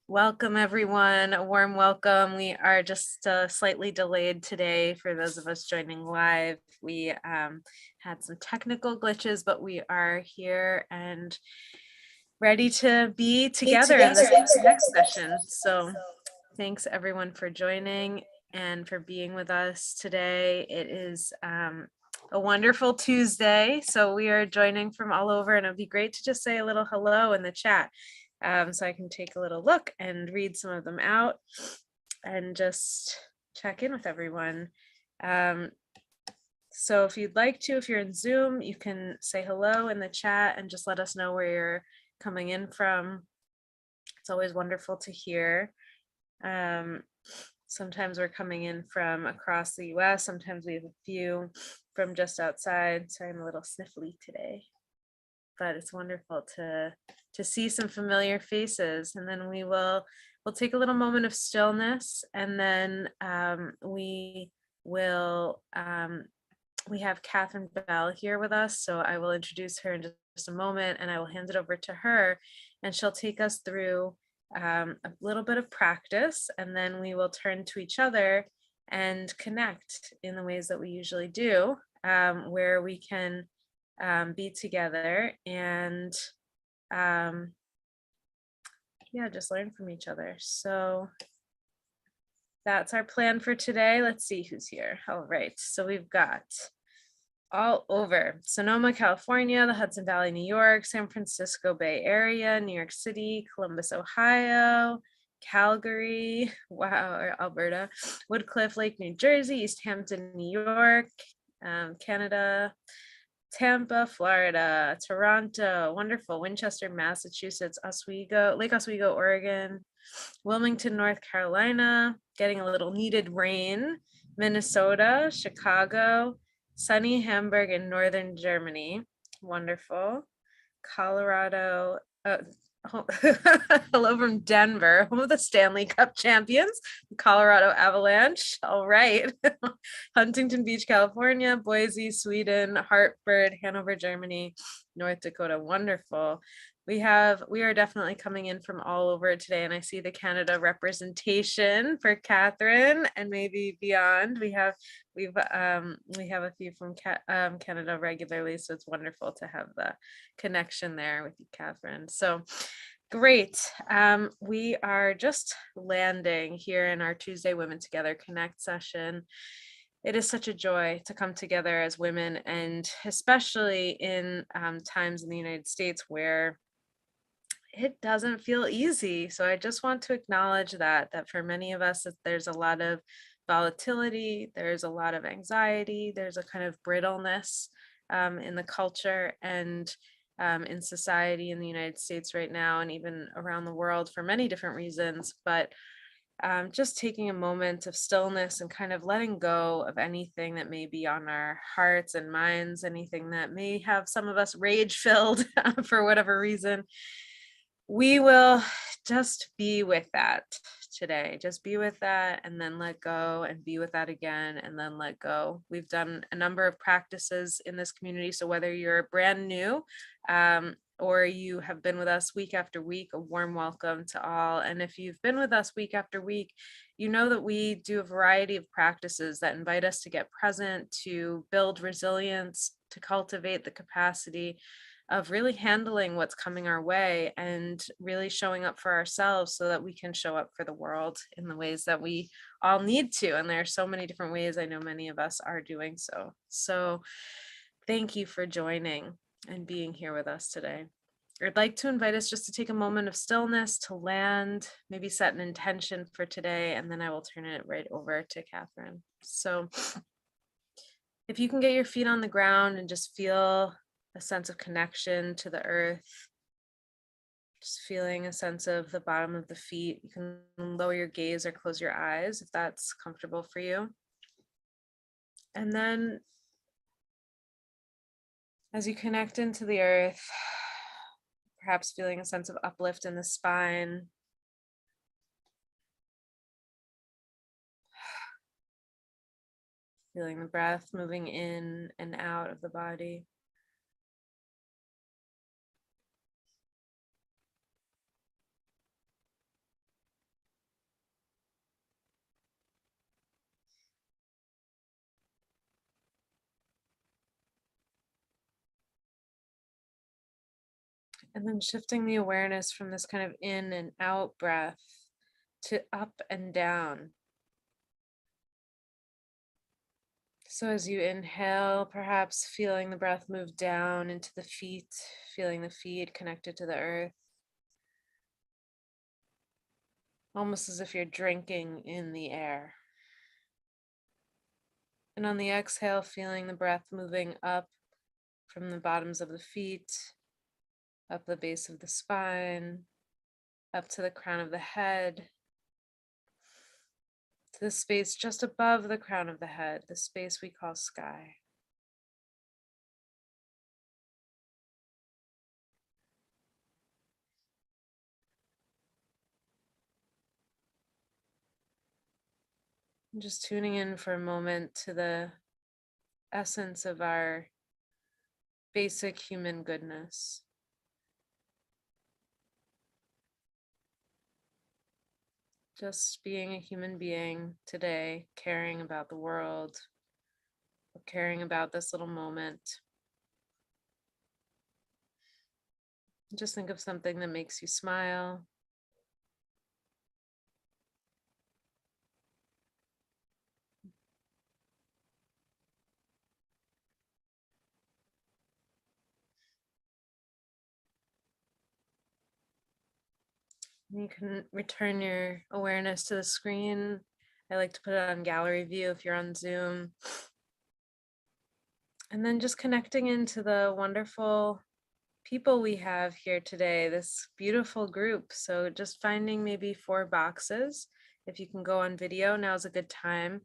Welcome, everyone. A warm welcome. We are just slightly delayed today for those of us joining live. We had some technical glitches, but we are here and ready to be together in this next session. So thanks, everyone, for joining and for being with us today. It is a wonderful Tuesday. So we are joining from all over, and it'd be great to just say a little hello in the chat. So I can take a little look and read some of them out and just check in with everyone. So if you'd like to, if you're in Zoom, you can say hello in the chat and just let us know where you're coming in from. It's always wonderful to hear. Sometimes we're coming in from across the US. Sometimes we have a few from just outside. Sorry, I'm a little sniffly today, but it's wonderful to see some familiar faces. And then we'll take a little moment of stillness, and then we have Katherine Bell here with us. So I will introduce her in just a moment, and I will hand it over to her, and she'll take us through a little bit of practice, and then we will turn to each other and connect in the ways that we usually do, where we can be together and just learn from each other. So that's our plan for today. Let's see who's here. All right, so we've got all over Sonoma, California, the Hudson Valley, New York, San Francisco Bay Area, New York City, Columbus, Ohio, Calgary, wow, Alberta, Woodcliff Lake, New Jersey, East Hampton, New York, Canada, Tampa, Florida, Toronto, wonderful, Winchester, Massachusetts, Oswego, Lake Oswego, Oregon, Wilmington, North Carolina, getting a little needed rain, Minnesota, Chicago, sunny Hamburg in northern Germany, wonderful, Colorado, hello from Denver, home of the Stanley Cup champions, Colorado Avalanche. All right. Huntington Beach, California, Boise, Sweden, Hartford, Hanover, Germany, North Dakota. Wonderful. We are definitely coming in from all over today, and I see the Canada representation for Katherine and maybe beyond. We have a few from Canada regularly, so it's wonderful to have the connection there with you, Katherine. So great. We are just landing here in our Tuesday Women Together Connect session. It is such a joy to come together as women, and especially in times in the United States where it doesn't feel easy. So I just want to acknowledge that for many of us, there's a lot of volatility, there's a lot of anxiety, there's a kind of brittleness in the culture and in society in the United States right now, and even around the world for many different reasons. But just taking a moment of stillness and kind of letting go of anything that may be on our hearts and minds, anything that may have some of us rage filled for whatever reason. We will just be with that today. Just be with that and then let go, and be with that again and then let go. We've done a number of practices in this community. So whether you're brand new or you have been with us week after week, a warm welcome to all. And if you've been with us week after week, you know that we do a variety of practices that invite us to get present, to build resilience, to cultivate the capacity of really handling what's coming our way and really showing up for ourselves so that we can show up for the world in the ways that we all need to. And there are so many different ways. I know many of us are doing so. So thank you for joining and being here with us today. I'd like to invite us just to take a moment of stillness, to land, maybe set an intention for today, and then I will turn it right over to Katherine. So if you can get your feet on the ground and just feel a sense of connection to the earth, just feeling a sense of the bottom of the feet. You can lower your gaze or close your eyes if that's comfortable for you. And then as you connect into the earth, perhaps feeling a sense of uplift in the spine, feeling the breath moving in and out of the body. And then shifting the awareness from this kind of in and out breath to up and down. So as you inhale, perhaps feeling the breath move down into the feet, feeling the feet connected to the earth, almost as if you're drinking in the air. And on the exhale, feeling the breath moving up from the bottoms of the feet, up the base of the spine, up to the crown of the head, to the space just above the crown of the head, the space we call sky. And just tuning in for a moment to the essence of our basic human goodness. Just being a human being today, caring about the world, caring about this little moment. Just think of something that makes you smile. You can return your awareness to the screen. I like to put it on gallery view if you're on Zoom. And then just connecting into the wonderful people we have here today, this beautiful group. So just finding maybe 4 boxes. If you can go on video, now's a good time.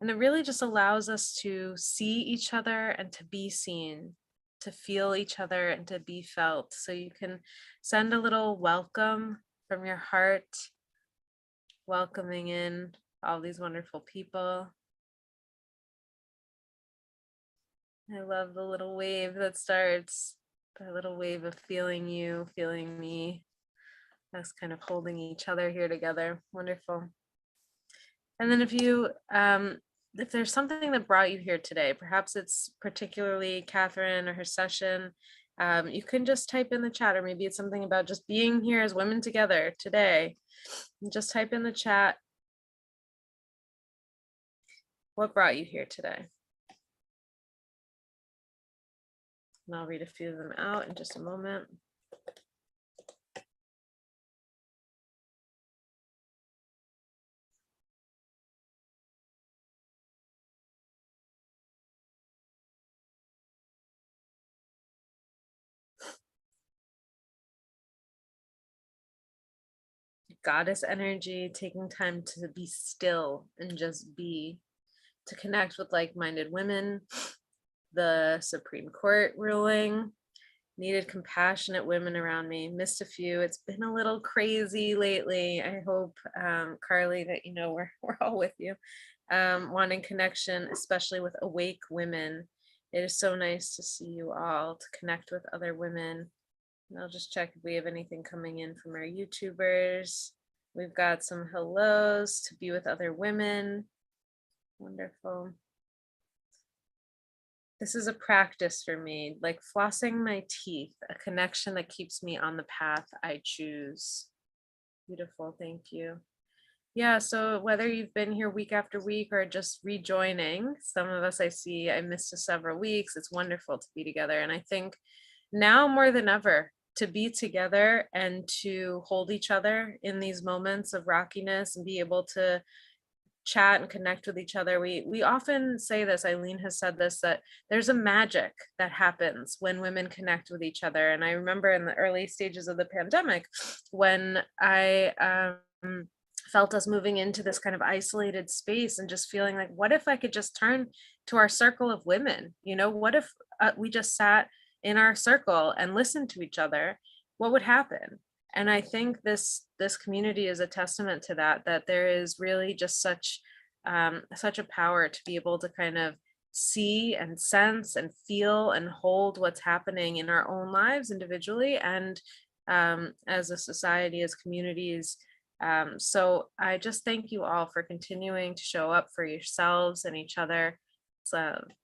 And it really just allows us to see each other and to be seen, to feel each other and to be felt. So you can send a little welcome from your heart, welcoming in all these wonderful people. I love the little wave that starts, the little wave of feeling you, feeling me, us kind of holding each other here together. Wonderful. And then if there's something that brought you here today, perhaps it's particularly Katherine or her session, you can just type in the chat, or maybe it's something about just being here as women together today. And just type in the chat what brought you here today. And I'll read a few of them out in just a moment. Goddess energy, taking time to be still and just be, to connect with like-minded women, the Supreme Court ruling, needed compassionate women around me, missed a few. It's been a little crazy lately. I hope, Carly, that you know we're all with you. Wanting connection, especially with awake women. It is so nice to see you all, to connect with other women. And I'll just check if we have anything coming in from our YouTubers. We've got some hellos, to be with other women. Wonderful. This is a practice for me, like flossing my teeth, a connection that keeps me on the path I choose. Beautiful, thank you. Yeah, so whether you've been here week after week or just rejoining, some of us I see I missed several weeks. It's wonderful to be together. And I think now more than ever, to be together and to hold each other in these moments of rockiness and be able to chat and connect with each other. We often say this, Eileen has said this, that there's a magic that happens when women connect with each other. And I remember in the early stages of the pandemic when I felt us moving into this kind of isolated space and just feeling like, what if I could just turn to our circle of women? You know, what if we just sat in our circle and listened to each other? What would happen? And I think this community is a testament to that, that there is really just such a power to be able to kind of see and sense and feel and hold what's happening in our own lives individually and as a society, as communities. So I just thank you all for continuing to show up for yourselves and each other.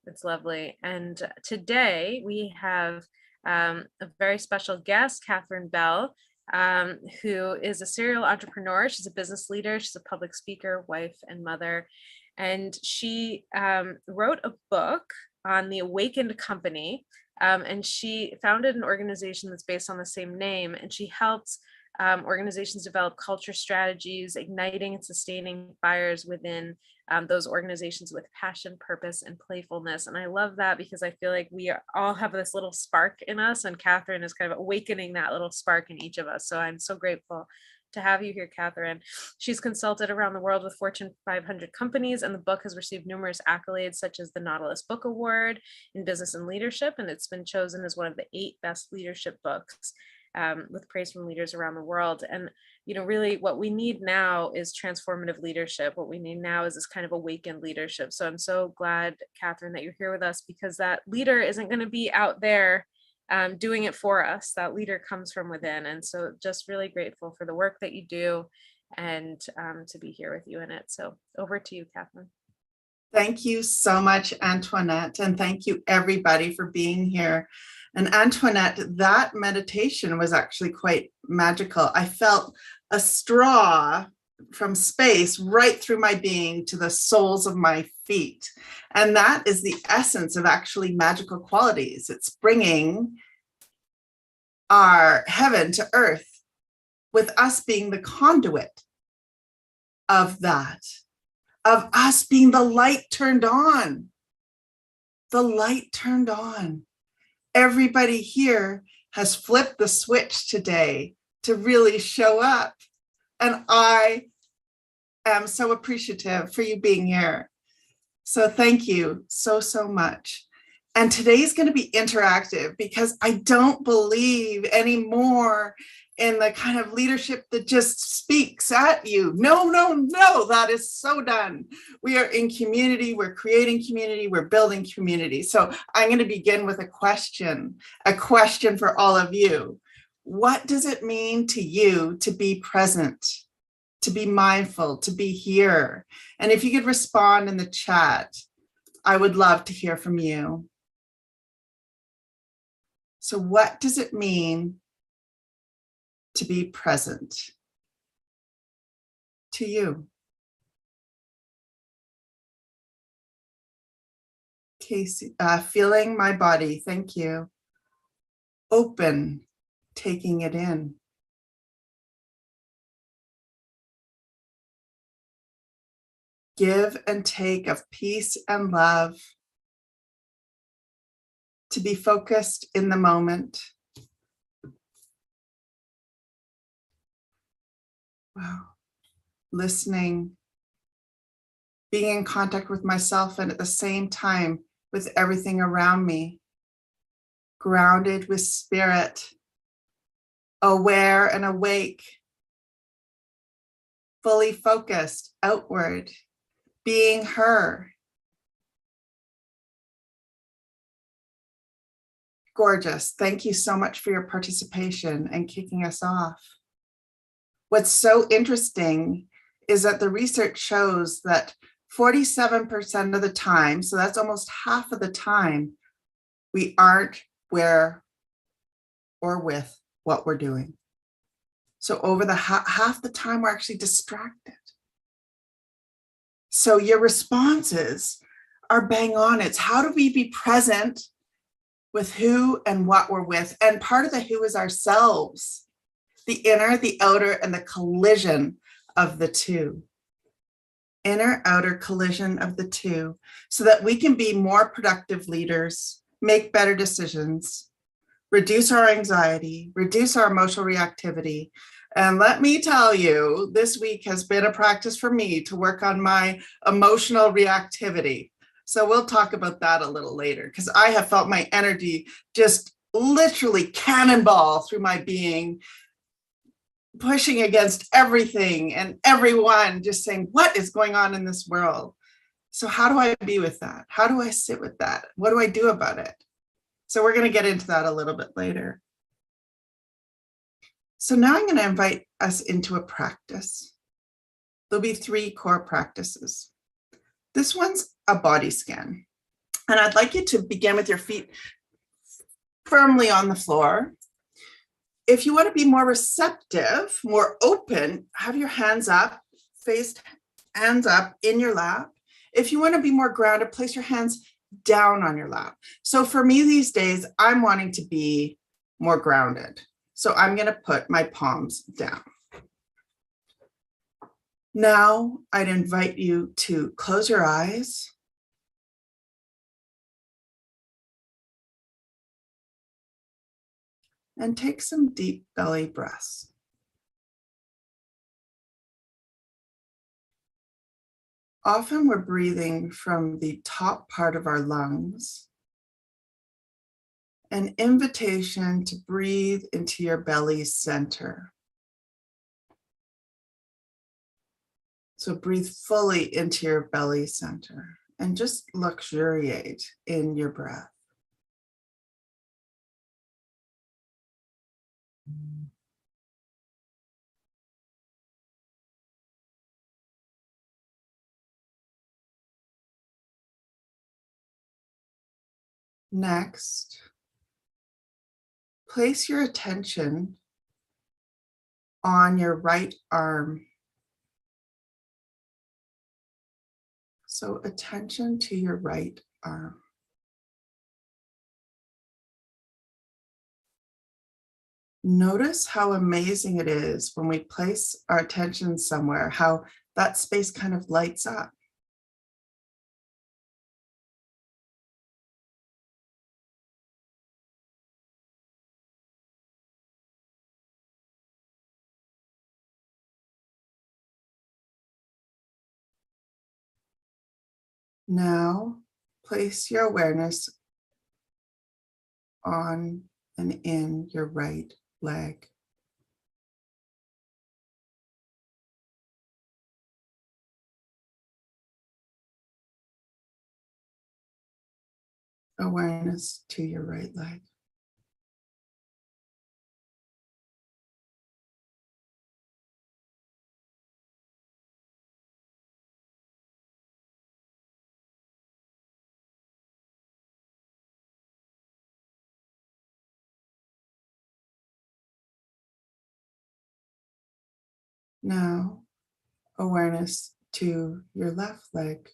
It's lovely. And today we have a very special guest, Katherine Bell, who is a serial entrepreneur. She's a business leader. She's a public speaker, wife, and mother. And she wrote a book on the Awakened Company. And she founded an organization that's based on the same name. And she helps organizations develop culture strategies, igniting and sustaining fires within those organizations with passion, purpose, and playfulness. And I love that because I feel like all have this little spark in us, and Katherine is kind of awakening that little spark in each of us. So I'm so grateful to have you here, Katherine. She's consulted around the world with Fortune 500 companies, and the book has received numerous accolades, such as the Nautilus Book Award in Business and Leadership, and it's been chosen as one of the 8 best leadership books, with praise from leaders around the world. And really what we need now is transformative leadership. What we need now is this kind of awakened leadership. So I'm so glad, Katherine, that you're here with us, because that leader isn't going to be out there doing it for us. That leader comes from within. And so just really grateful for the work that you do, and to be here with you in it. So over to you, Katherine. Thank you so much, Antoinette. And thank you everybody for being here. And Antoinette, that meditation was actually quite magical. I felt a straw from space right through my being to the soles of my feet. And that is the essence of actually magical qualities. It's bringing our heaven to earth, with us being the conduit of that, of us being the light turned on. The light turned on. Everybody here has flipped the switch today to really show up. And I am so appreciative for you being here. So thank you so, so much. And today's going to be interactive, because I don't believe anymore in the kind of leadership that just speaks at you. No, no, no, that is so done. We are in community, we're creating community, we're building community. So I'm going to begin with a question for all of you. What does it mean to you to be present, to be mindful, to be here? And if you could respond in the chat, I would love to hear from you. So what does it mean to be present to you? Casey, feeling my body, thank you. Open, taking it in. Give and take of peace and love. To be focused in the moment. Wow. Listening, being in contact with myself, and at the same time with everything around me. Grounded with spirit, aware and awake, fully focused outward, being her. Gorgeous. Thank you so much for your participation and kicking us off. What's so interesting is that the research shows that 47% of the time, so that's almost half of the time, we aren't where or with what we're doing. So over the half the time, we're actually distracted. So your responses are bang on. It's how do we be present with who and what we're with? And part of the who is ourselves, the inner, the outer, and the collision of the two. Inner, outer collision of the two, so that we can be more productive leaders, make better decisions, reduce our anxiety, reduce our emotional reactivity. And let me tell you, this week has been a practice for me to work on my emotional reactivity. So we'll talk about that a little later, because I have felt my energy just literally cannonball through my being, pushing against everything and everyone, just saying, what is going on in this world? So how do I be with that? How do I sit with that? What do I do about it? So we're going to get into that a little bit later. So now I'm going to invite us into a practice. There'll be 3 core practices. This one's a body scan. And I'd like you to begin with your feet firmly on the floor. If you want to be more receptive, more open, have your hands up, faced hands up in your lap. If you want to be more grounded, place your hands down on your lap. So for me these days, I'm wanting to be more grounded. So I'm going to put my palms down. Now I'd invite you to close your eyes. And take some deep belly breaths. Often we're breathing from the top part of our lungs. An invitation to breathe into your belly center. So breathe fully into your belly center and just luxuriate in your breath. Next, place your attention on your right arm. So attention to your right arm. Notice how amazing it is when we place our attention somewhere, how that space kind of lights up. Now, place your awareness on and in your right leg. Awareness to your right leg. Now, awareness to your left leg.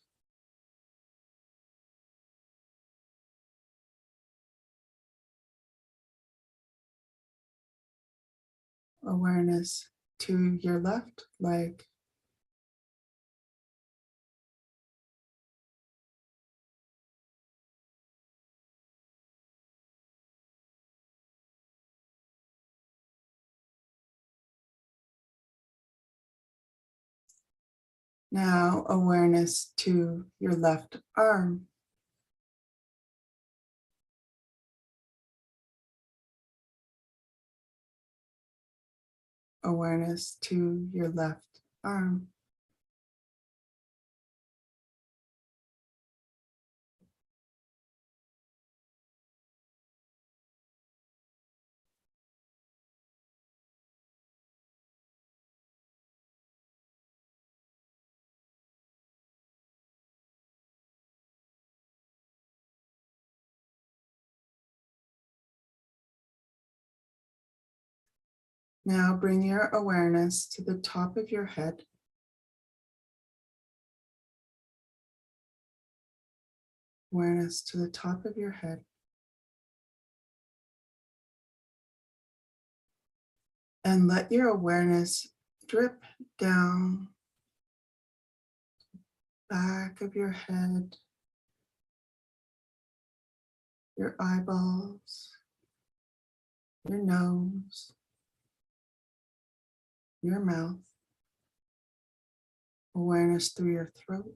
Awareness to your left leg. Now, awareness to your left arm. Awareness to your left arm. Now bring your awareness to the top of your head. Awareness to the top of your head. And let your awareness drip down back of your head, your eyeballs, your nose, your mouth, awareness through your throat.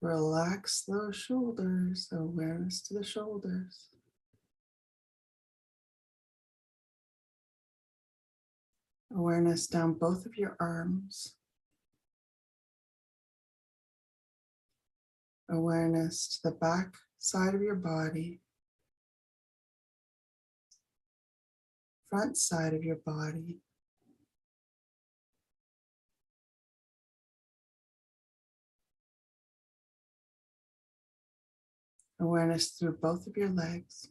Relax those shoulders, awareness to the shoulders. Awareness down both of your arms. Awareness to the back side of your body. Front side of your body. Awareness through both of your legs.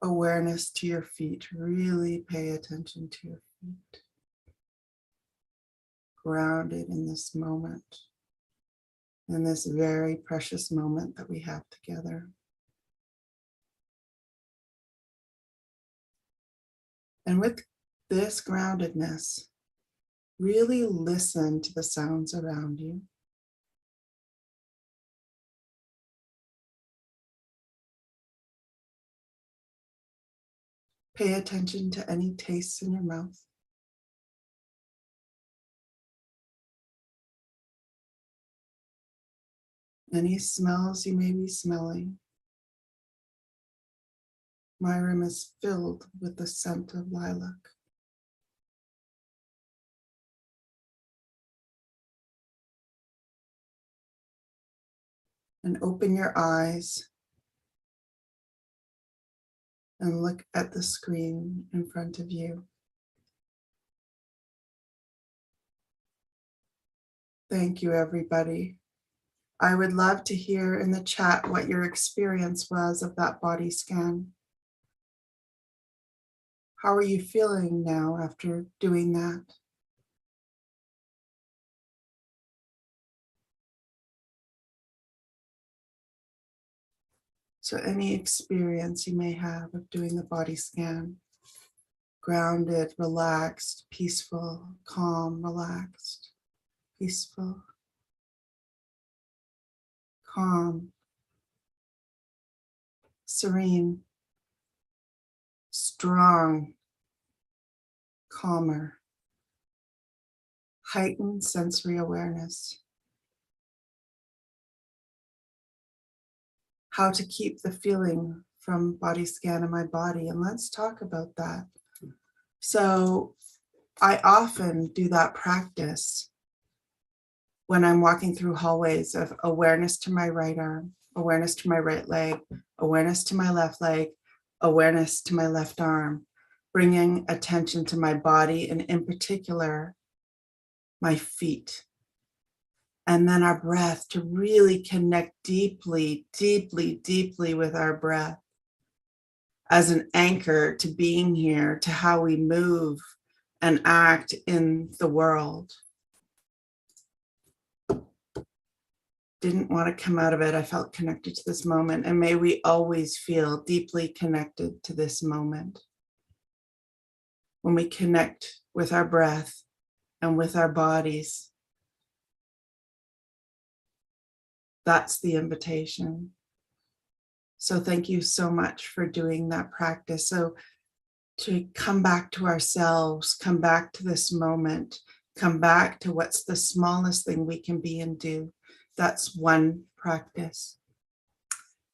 Awareness to your feet. Really pay attention to your feet. Grounded in this moment, in this very precious moment that we have together. And with this groundedness, really listen to the sounds around you. Pay attention to any tastes in your mouth. Any smells you may be smelling. My room is filled with the scent of lilac. And open your eyes and look at the screen in front of you. Thank you, everybody. I would love to hear in the chat what your experience was of that body scan. How are you feeling now after doing that? So any experience you may have of doing the body scan, grounded, relaxed, peaceful, calm, relaxed, peaceful, calm, serene, strong, calmer, heightened sensory awareness. How to keep the feeling from body scan in my body. And let's talk about that. So I often do that practice when I'm walking through hallways of awareness to my right arm, awareness to my right leg, awareness to my left leg, awareness to my left arm, bringing attention to my body and in particular, my feet. And then our breath, to really connect deeply, deeply, deeply with our breath as an anchor to being here, to how we move and act in the world. Didn't want to come out of it. I felt connected to this moment, and may we always feel deeply connected to this moment. When we connect with our breath and with our bodies, that's the invitation. So thank you so much for doing that practice. So to come back to ourselves, come back to this moment, come back to what's the smallest thing we can be and do. That's one practice.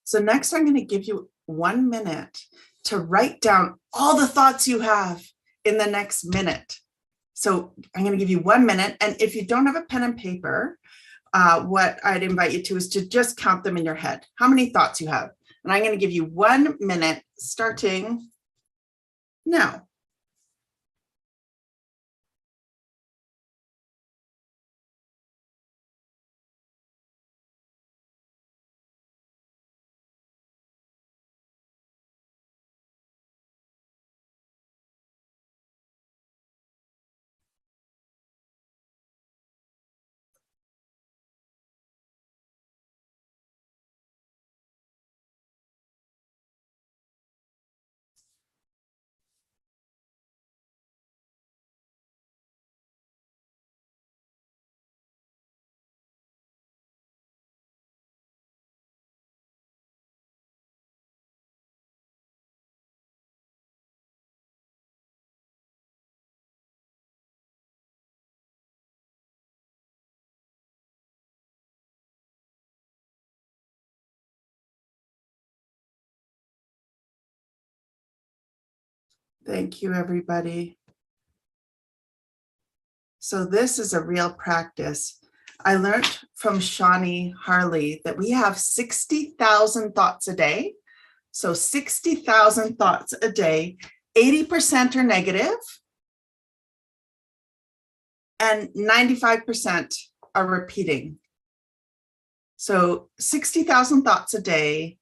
So next, I'm going to give you 1 minute to write down all the thoughts you have in the next minute. So I'm going to give you 1 minute. And if you don't have a pen and paper, what I'd invite you to is to just count them in your head, how many thoughts you have. And I'm going to give you 1 minute starting now. Thank you, everybody. So this is a real practice. I learned from Shawnee Harley that we have 60,000 thoughts a day. So 60,000 thoughts a day, 80% are negative and 95% are repeating. So 60,000 thoughts a day,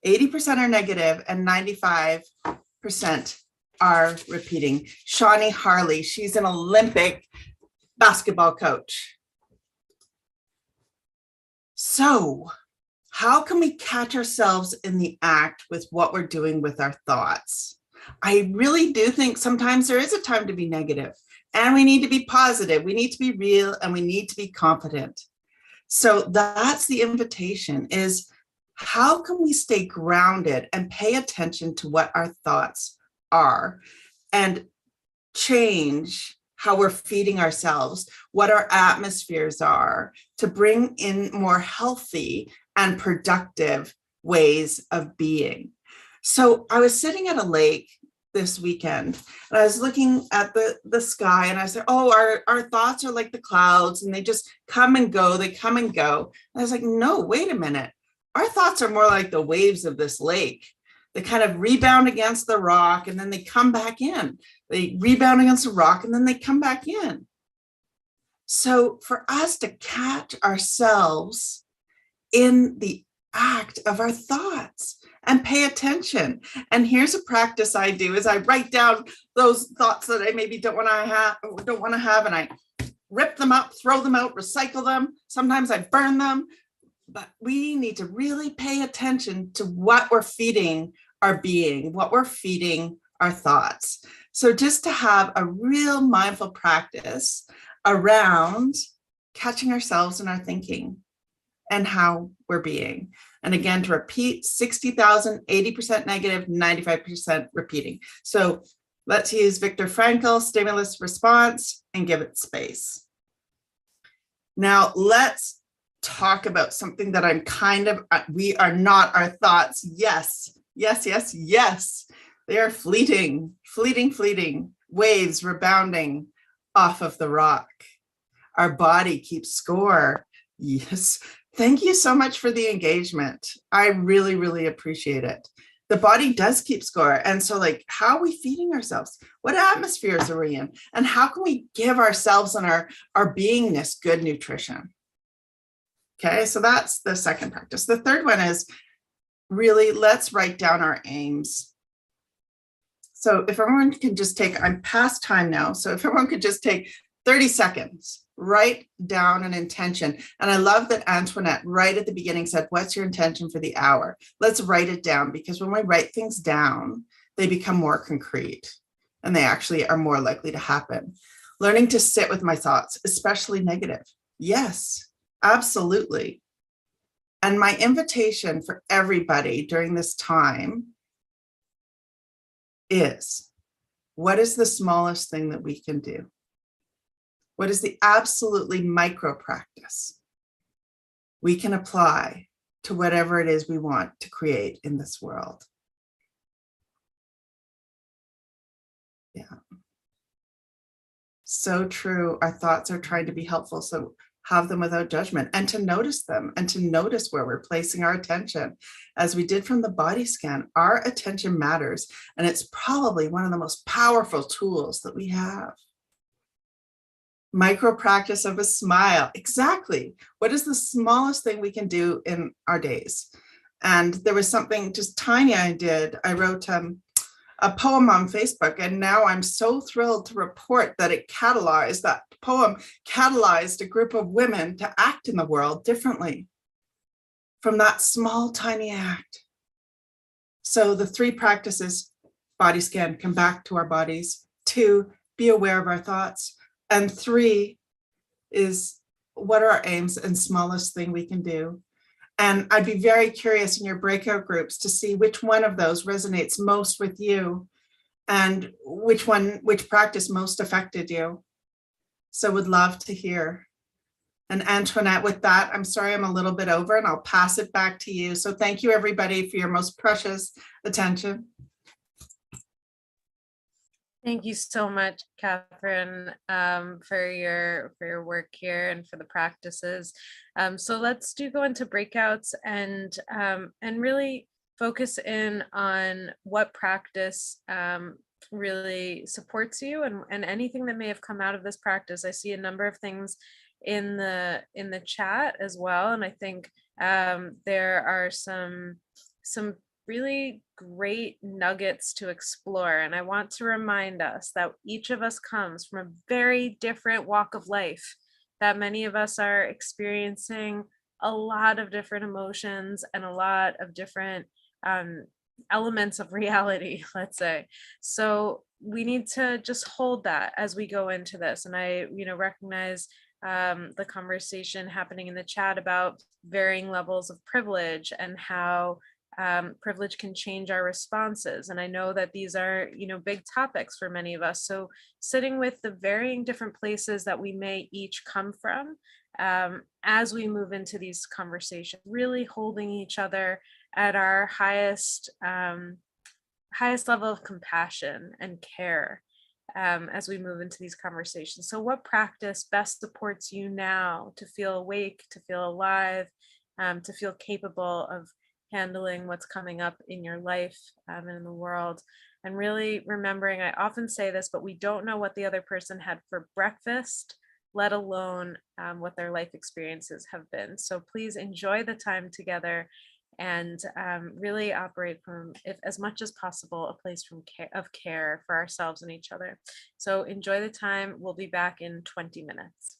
80% are negative and 95% are repeating. Shawnee Harley, she's an Olympic basketball coach. So how can we catch ourselves in the act with what we're doing with our thoughts? I really do think sometimes there is a time to be negative, and we need to be positive. We need to be real, and we need to be confident. So that's the invitation, is how can we stay grounded and pay attention to what our thoughts are and change how we're feeding ourselves, what our atmospheres are, to bring in more healthy and productive ways of being. So I was sitting at a lake this weekend and I was looking at the sky, and I said, oh, our thoughts are like the clouds and they just come and go, they come and go. And I was like, no, wait a minute. Our thoughts are more like the waves of this lake. They kind of rebound against the rock and then they come back in. They rebound against the rock and then they come back in. So for us to catch ourselves in the act of our thoughts and pay attention. And here's a practice I do, is I write down those thoughts that I maybe don't want to have, and I rip them up, throw them out, recycle them. Sometimes I burn them. But we need to really pay attention to what we're feeding our being, what we're feeding our thoughts. So just to have a real mindful practice around catching ourselves in our thinking and how we're being. And again, to repeat, 60,000, 80% negative, 95% repeating. So let's use Viktor Frankl, stimulus response, and give it space. Now let's talk about something that I'm we are not our thoughts. Yes, yes, yes, yes. They are fleeting, waves rebounding off of the rock. Our body keeps score. Yes. Thank you so much for the engagement. I really, really appreciate it. The body does keep score. And so like, how are we feeding ourselves? What atmospheres are we in? And how can we give ourselves and our beingness good nutrition? Okay, so that's the second practice. The third one is really, let's write down our aims. So if everyone can just take, I'm past time now, so if everyone could just take 30 seconds, write down an intention. And I love that Antoinette right at the beginning said, what's your intention for the hour? Let's write it down, because when we write things down, they become more concrete and they actually are more likely to happen. Learning to sit with my thoughts, especially negative. Yes. Absolutely. And my invitation for everybody during this time is, what is the smallest thing that we can do? What is the absolutely micro practice we can apply to whatever it is we want to create in this world? Yeah. So true. Our thoughts are trying to be helpful. So have them without judgment, and to notice them, and to notice where we're placing our attention. As we did from the body scan, our attention matters, and it's probably one of the most powerful tools that we have. Micro practice of a smile. Exactly. What is the smallest thing we can do in our days? And there was something just tiny I did. I wrote a poem on Facebook, and now I'm so thrilled to report that that poem catalyzed a group of women to act in the world differently from that small, tiny act. So the three practices: body scan, come back to our bodies; 2, be aware of our thoughts; and 3 is, what are our aims and smallest thing we can do? And I'd be very curious in your breakout groups to see which one of those resonates most with you, and which practice most affected you. So would love to hear. And Antoinette, with that, I'm sorry I'm a little bit over, and I'll pass it back to you. So thank you everybody for your most precious attention. Thank you so much, Katherine, for your work here and for the practices. So let's go into breakouts and really focus in on what practice really supports you, and anything that may have come out of this practice. I see a number of things in the chat as well. And I think there are some really great nuggets to explore. And I want to remind us that each of us comes from a very different walk of life, that many of us are experiencing a lot of different emotions and a lot of different um, elements of reality, let's say. So we need to just hold that as we go into this. And I, recognize the conversation happening in the chat about varying levels of privilege and how privilege can change our responses. And I know that these are, big topics for many of us. So sitting with the varying different places that we may each come from as we move into these conversations, really holding each other at our highest level of compassion and care as we move into these conversations. So, what practice best supports you now to feel awake, to feel alive, to feel capable of handling what's coming up in your life and in the world? And really remembering, I often say this, but we don't know what the other person had for breakfast, let alone what their life experiences have been. So, please enjoy the time together and really operate from, if as much as possible, a place of care for ourselves and each other. So enjoy the time. We'll be back in 20 minutes.